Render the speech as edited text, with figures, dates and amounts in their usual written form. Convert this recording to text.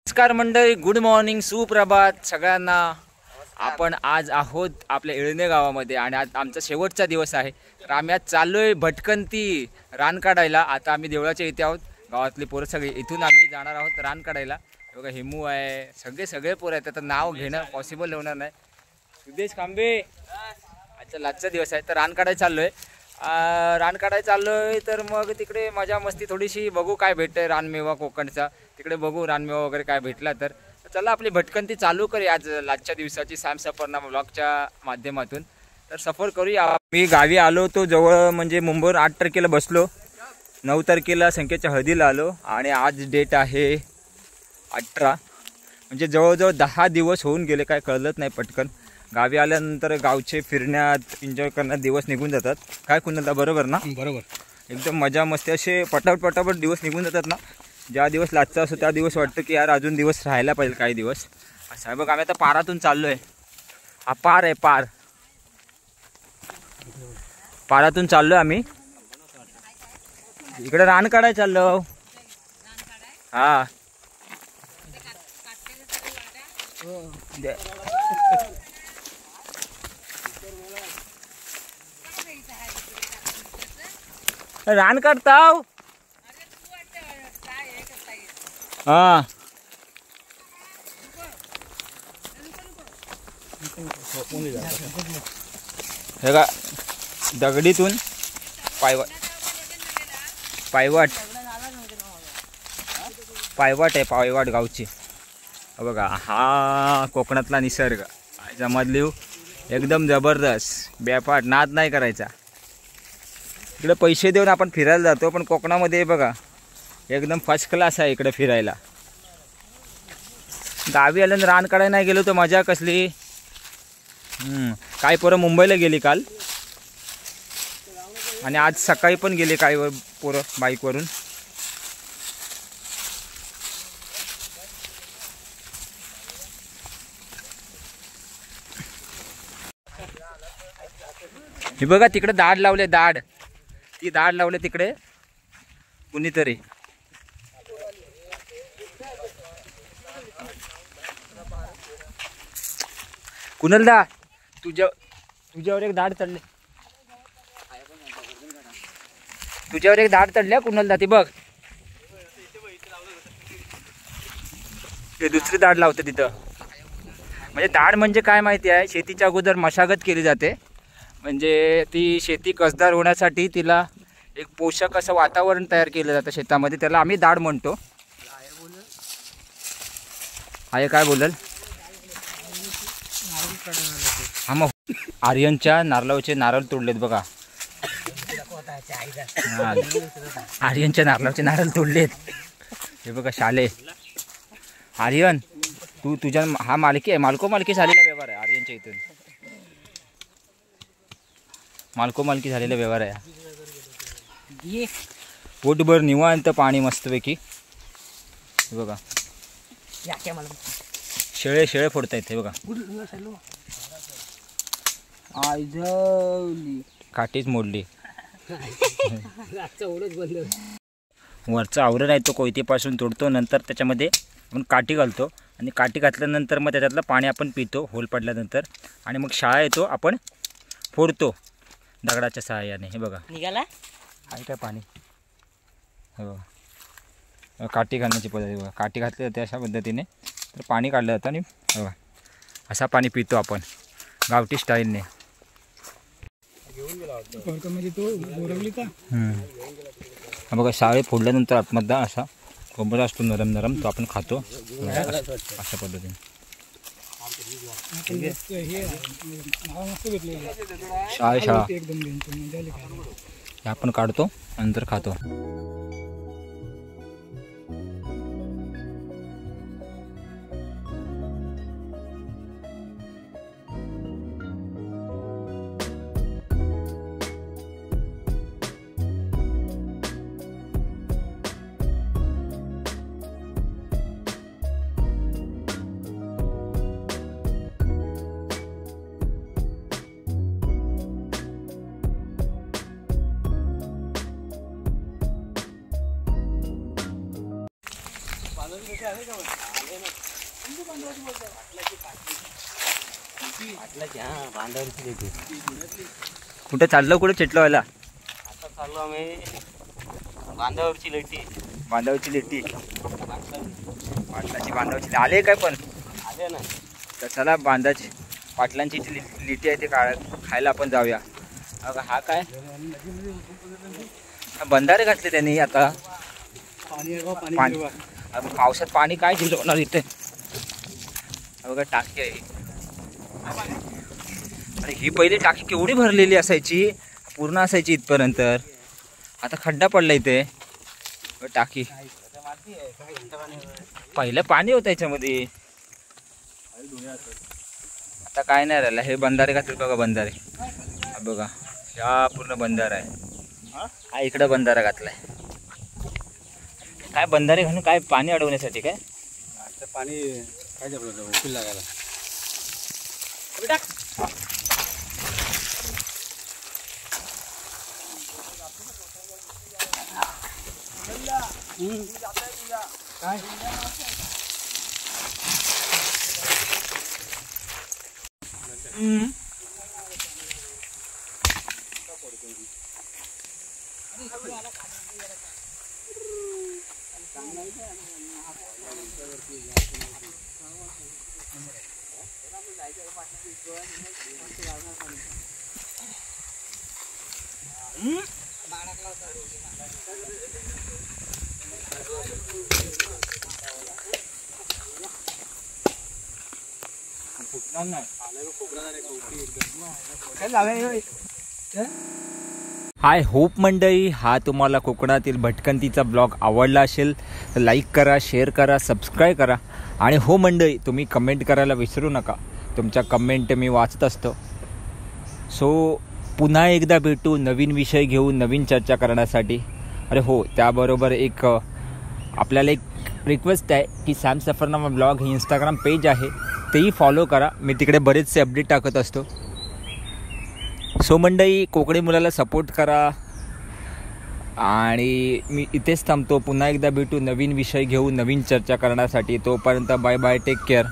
नमस्कार मंडळी, good morning, सुप्रभात सगळ्यांना. आपण आज आहोत आपल्या येळणे गावामध्ये आणि आज आमचा शेवटचा दिवस आहे. तर आम्ही आज चाललोय भटकंती रान काढायला. आता आम्ही देवळाच्या इथे आहोत. गावातली पोरं सगळी इथून आम्ही जाणार आहोत रान काढायला. बघा हेमू आहे, सगळे पोरं आहेत. आता नाव घेणं पॉसिबल होणार नाही. सुदेश खांबे, आजचा लास्टचा दिवस आहे तर रान काढायला चाललोय. रान काढायला चाललोय तर मग तिकडे मजा मस्ती थोडीशी बघू काय भेटतंय. रानमेवा कोकणचा तिकडे बघू, रानमेवा वगैरे काय भेटला तर चला आपली भटकंती चालू करूया आज लास्टच्या दिवसाची सॅम सफरना व्लॉगच्या माध्यमातून. तर सफर करूया. मी गावी आलो तो जवळ म्हणजे मुंबईवर 8 तारखेला बसलो, 9 तारखेला संख्येच्या हळदीला आलो आणि आज डेट आहे 18. म्हणजे जवळजवळ 10 दिवस होऊन गेले, काय कळलंच नाही. पटकन गावी आल्यानंतर गावचे फिरण्यात एन्जॉय करण्यात दिवस निघून जातात. काय कुणाला बरोबर ना? बरोबर. एकदम मजा मस्ती असे पटापट दिवस निघून जातात ना. ज्या दिवस लाचचा असतो त्या दिवस वाटतं की यार अजून दिवस राहायला पाहिजे काही दिवस. असं आहे बघ. आम्ही आता पारातून चाललोय. हा पार आहे, पारातून चाललोय आम्ही. इकडे रान काढायला चाललो. हा रान काढताव. हा हे का दगडीतून पायवाट आहे, पायवाट गावची. बघा हा कोकणातला निसर्ग जमदलिव एकदम जबरदस्त. बेपाट नाद नाही करायचा. इकडे पैसे देऊन आपण फिरायला जातो, पण कोकणामध्ये बघा एकदम फर्स्ट क्लास आहे इकडे फिरायला. गावी आल्यानं रान काढायला नाही गेलो तर मजा कसली. काही पोरं मुंबईला गेली काल आणि आज सकाळी पण गेले काही पोरं बाईकवरून. हे बघा तिकडे दाढ लावले, ती दाढ लावले तिकडे कुणीतरी. कुणालदा तुझ्यावर एक दाढ चढले, कुणालदा. ती बघ ते दुसरी दाढ लावते तिथं. म्हणजे दाढ म्हणजे काय माहिती आहे, शेतीच्या अगोदर मशागत केली जाते. म्हणजे ती शेती कसदार होण्यासाठी तिला एक पोषक असं वातावरण तयार केलं जातं शेतामध्ये, त्याला आम्ही दाढ म्हणतो. आहे काय बोलल. हा मग आर्यनच्या नारळाचे नारळ तोडलेत बघा. आर्यनच्या नारळाचे नारळ तोडलेत. हे बघा शाले. आर्यन तुझ्या हा मालकी झालेला व्यवहार आहे. आर्यनच्या इथून मालकी झालेला व्यवहार आहे. पोटभर निवांत पाणी मस्तपैकी. हे बघा शेळे फोडता येते बघा. काठीच मोडली. वरचा आवरण आहे तो कोयतेपासून तोडतो, नंतर त्याच्यामध्ये आपण काठी घालतो आणि काठी घातल्यानंतर मग त्याच्यातलं पाणी आपण पितो होल पडल्यानंतर. आणि मग शाळा येतो आपण फोडतो दगडाच्या सहाय्याने. हे बघा निघाला आहे काय पाणी. हे बघा काठी घालण्याची पद्धत बघा. काठी घातली जाते अशा पद्धतीने तर पाणी काढलं जातं आणि बघा असा पाणी पितो आपण गावठी स्टाईलने. हा बघा शाळे फोडल्यानंतर आतमधला असा कोंबडा असतो नरम तो आपण खातो अशा पद्धतीने. शाळा आपण काढतो नंतर खातो. कुठे चाललो कुठे चिटलो व्हायला आता चाललो आम्ही बांधावरची लटी. बांधावची लिट्टी पाटलाची बांधावची आले काय पण आले ना. तर चला बांधाची पाटलांची जी लिट्टी आहे ते खायला आपण जाऊया. अगं हा काय बंधारे घातले त्यांनी आता पावसात पाणी काय जिरवणार इथे. बघा टाकी आहे आणि ही पहिली टाकी केवढी भरलेली असायची पूर्ण असायची इथपर्यंत. आता खड्डा पडला इथे टाकी. पहिलं पाणी होतं याच्यामध्ये आता काय नाही राहिलं. हे बंधारे घातले बघा बंधारे. हा बघा हा पूर्ण बंधारा आहे. हा इकडं बंधारा घातलाय. काय बंधारे घालून काय पाणी अडवण्यासाठी काय पाणी काय उकळी लागायला. काय हाय होप मंडळी, हा तुम्हाला कोकणातील भटकंतीचा ब्लॉग आवडला असेल तर लाईक करा, शेअर करा, सबस्क्राईब करा. आणि हो मंडळी, तुम्ही कमेंट करायला विसरू नका. तुमच्या कमेंट मी वाचत असतो. सो पुन्हा एकदा भेटू नवीन विषय घेऊन, नवीन चर्चा करण्यासाठी. अरे हो, त्याबरोबर एक आपल्याला एक रिक्वेस्ट आहे की सॅम सफरनामा ब्लॉग ही इंस्टाग्राम पेज आहे, तेही फॉलो करा. मी तिकडे बरेचसे अपडेट टाकत असतो. सो मंडळी, कोकणी मुलाला सपोर्ट करा. आणि मी इथेच थांबतो. पुन्हा एकदा भेटू नवीन विषय घेऊन, नवीन चर्चा करण्यासाठी. तोपर्यंत बाय बाय, टेक केअर.